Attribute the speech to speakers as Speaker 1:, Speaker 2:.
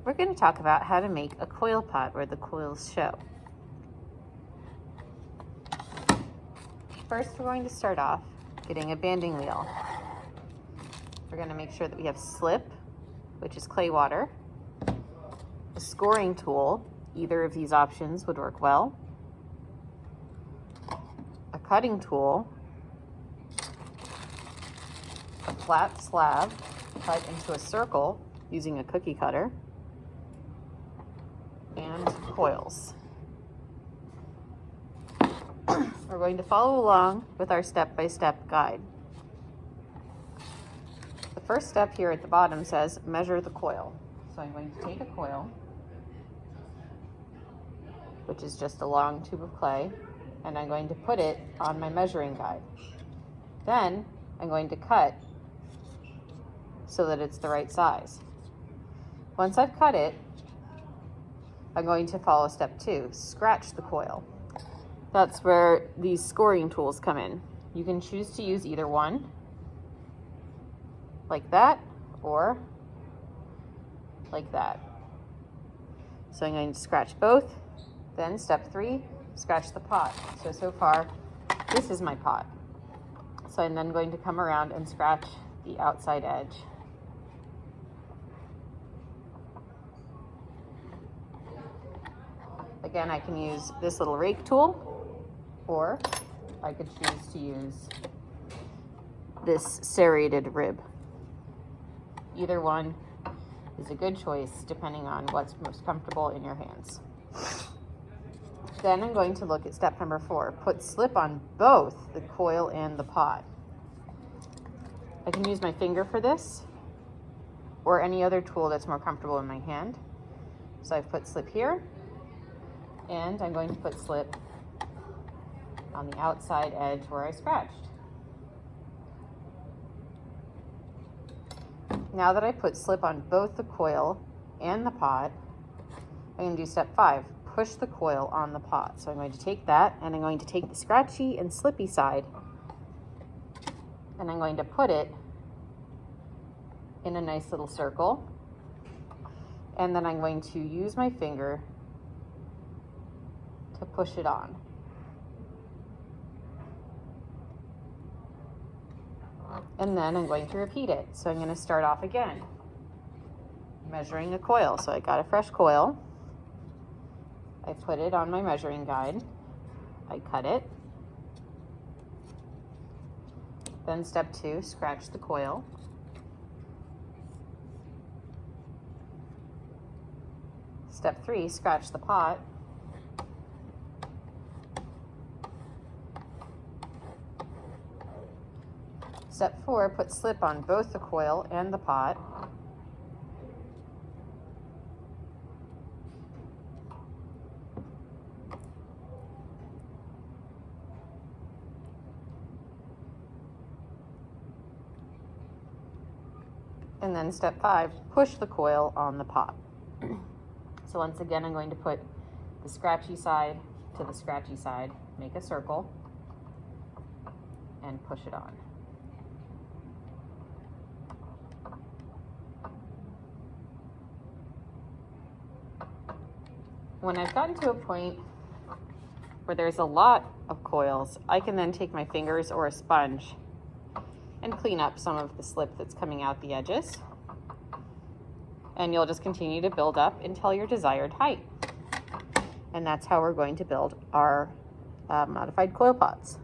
Speaker 1: we're going to talk about how to make a coil pot where the coils show. First, we're going to start off getting a banding wheel. We're going to make sure that we have slip, which is clay water, a scoring tool, either of these options would work well, a cutting tool, a flat slab cut into a circle using a cookie cutter, and coils. We're going to follow along with our step-by-step guide. The first step here at the bottom says measure the coil. So I'm going to take a coil, which is just a long tube of clay, and I'm going to put it on my measuring guide. Then I'm going to cut so that it's the right size. Once I've cut it, I'm going to follow step 2, scratch the coil. That's where these scoring tools come in. You can choose to use either one, like that, or like that. So I'm going to scratch both. Then step 3, scratch the pot. So far, this is my pot. So I'm then going to come around and scratch the outside edge. Again, I can use this little rake tool, or I could choose to use this serrated rib. Either one is a good choice depending on what's most comfortable in your hands. Then I'm going to look at step number 4, put slip on both the coil and the pot. I can use my finger for this, or any other tool that's more comfortable in my hand. So I've put slip here, and I'm going to put slip on the outside edge where I scratched. Now that I put slip on both the coil and the pot, I'm going to do step 5, push the coil on the pot. So I'm going to take that, and I'm going to take the scratchy and slippy side, and I'm going to put it in a nice little circle, and then I'm going to use my finger to push it on. And then I'm going to repeat it. So I'm going to start off again, measuring a coil. So I got a fresh coil. I put it on my measuring guide. I cut it. Then step 2, scratch the coil. Step 3, scratch the pot. Step 4, put slip on both the coil and the pot. And then step 5, push the coil on the pot. So once again, I'm going to put the scratchy side to the scratchy side, make a circle, and push it on. When I've gotten to a point where there's a lot of coils, I can then take my fingers or a sponge and clean up some of the slip that's coming out the edges. And you'll just continue to build up until your desired height. And that's how we're going to build our modified coil pots.